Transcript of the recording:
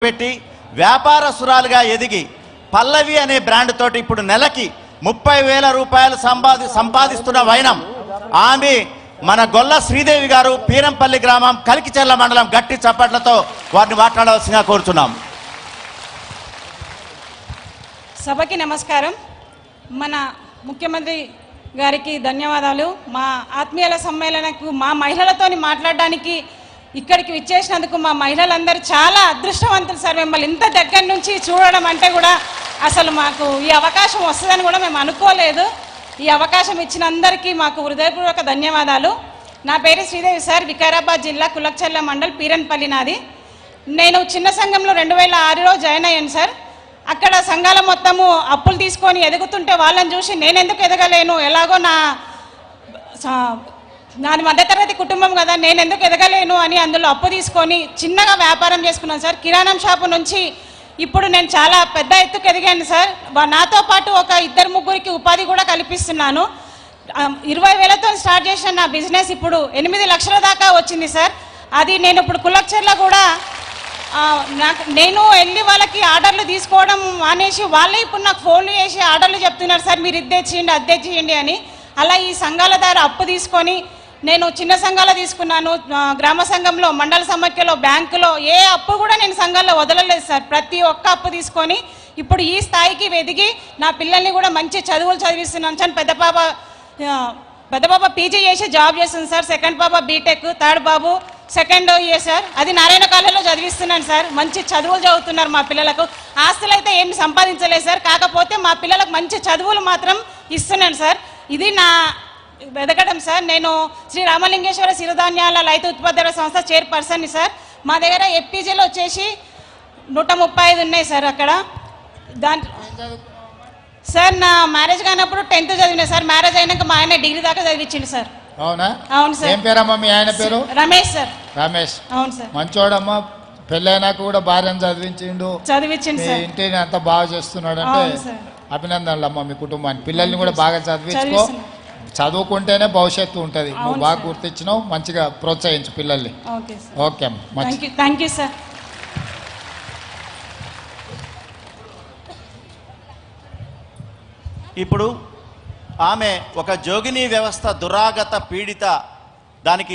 పెట్టి వ్యాపారస్తురాలుగా ఎదిగి పల్లవి అనే బ్రాండ్ తోటి ఇప్పుడు నెలకి 30,000 రూపాయలు సంపాదిస్తున్న వైనం ఆమె మన గొల్ల శ్రీదేవి గారు పీరంపల్లి గ్రామం కలికిచెర్ల మండలం గట్టి చప్పట్లతో వారిని మాట్లాడవలసిందిగా కోరుచున్నాం. సభకి నమస్కారం. మన ముఖ్యమంత్రి గారికి ధన్యవాదాలు. మా ఆత్మీయుల సమ్మేళనకు మా మహిళలతోని మాట్లాడడానికి ఇక్కడికి విచ్చేసినందుకు మా మహిళలందరూ చాలా అదృష్టవంతులు సార్. మిమ్మల్ని ఇంత దగ్గర నుంచి చూడడం అంటే కూడా అసలు మాకు ఈ అవకాశం వస్తుందని కూడా మేము అనుకోలేదు. ఈ అవకాశం ఇచ్చిన అందరికీ మాకు హృదయపూర్వక ధన్యవాదాలు. నా పేరు శ్రీదేవి సార్, వికారాబాద్ జిల్లా కులక్చెర్ల మండల్ పీరన్పల్లి నాది. నేను చిన్న సంఘంలో 2006లో జాయిన్ అయ్యాను సార్. అక్కడ సంఘాల మొత్తము అప్పులు తీసుకొని ఎదుగుతుంటే వాళ్ళని చూసి నేను ఎందుకు ఎదగలేను, ఎలాగో నాది మధ్యతరగతి కుటుంబం కదా, నేను ఎందుకు ఎదగలేను అని అందులో అప్పు తీసుకొని చిన్నగా వ్యాపారం చేసుకున్నాను సార్. కిరాణం షాపు నుంచి ఇప్పుడు నేను చాలా పెద్ద ఎత్తుకు ఎదిగాను సార్. నాతో పాటు ఒక 2-3 ఉపాధి కూడా కల్పిస్తున్నాను. 20,000తో స్టార్ట్ చేసిన నా బిజినెస్ ఇప్పుడు 8 లక్షల దాకా వచ్చింది సార్. అది నేను ఇప్పుడు కులక్చెర్ల కూడా నేను వెళ్ళి వాళ్ళకి ఆర్డర్లు తీసుకోవడం మానేసి వాళ్ళే ఇప్పుడు నాకు ఫోన్లు చేసి ఆర్డర్లు చెప్తున్నారు సార్, మీరు ఇది తెచ్చేయండి అది తెచ్చేయండి అని. అలా ఈ సంఘాల ద్వారా అప్పు తీసుకొని నేను చిన్న సంఘాలు తీసుకున్నాను, గ్రామ సంఘంలో, మండల సమాఖ్యలో, బ్యాంకులో ఏ అప్పు కూడా నేను సంఘాల్లో వదలలేదు సార్. ప్రతి ఒక్క అప్పు తీసుకొని ఇప్పుడు ఈ స్థాయికి ఎదిగి నా పిల్లల్ని కూడా మంచి చదువులు చదివిస్తున్నాను సార్. పెద్ద పాప పీజీ చేసి జాబ్ చేస్తుంది సార్, సెకండ్ పాప బీటెక్, థర్డ్ బాబు సెకండ్ ఇయర్ సార్. అది నారాయణ కాలేజీలో చదివిస్తున్నాను సార్. మంచి చదువులు చదువుతున్నారు మా పిల్లలకు. ఆస్తులు అయితే ఏమి సంపాదించలేదు సార్, కాకపోతే మా పిల్లలకు మంచి చదువులు మాత్రం ఇస్తున్నాను సార్. ఇది నా ఎదగడం సార్. నేను శ్రీ రామలింగేశ్వర సిరిధాన్యాల రైతు ఉత్పత్తుల సంస్థ చైర్పర్సన్ని సార్. మా దగ్గర ఎఫ్పీజీలు వచ్చేసి 135 ఉన్నాయి సార్. అక్కడ సార్ నా మ్యారేజ్ కానప్పుడు 10th చదివినా సార్. మ్యారేజ్ అయినాక మా ఆయన డిగ్రీ దాకా చదివించిండు సార్. అవునా? అవును సార్. ఏం పేరమ్మా మీ ఆయన పేరు? రమేష్ సార్. రమేష్. అవును సార్. మంచోడమ్మా, పెళ్ళైనాక కూడా భార్యను చదివించిండు సార్. ఇంటిని అంత బాగా చేస్తున్నాడు అంటే అభినందనలు అమ్మా మీ కుటుంబాన్ని. పిల్లల్ని కూడా బాగా చదివించుకో, చదువుకుంటేనే భవిష్యత్తు ఉంటుంది. నువ్వు బాగా గుర్తించినావు, మంచిగా ప్రోత్సహించు పిల్లల్ని. ఓకే అమ్మా, థ్యాంక్ యూ సార్. ఇప్పుడు ఆమె ఒక జోగిని వ్యవస్థ దురాగత పీడిత దానికి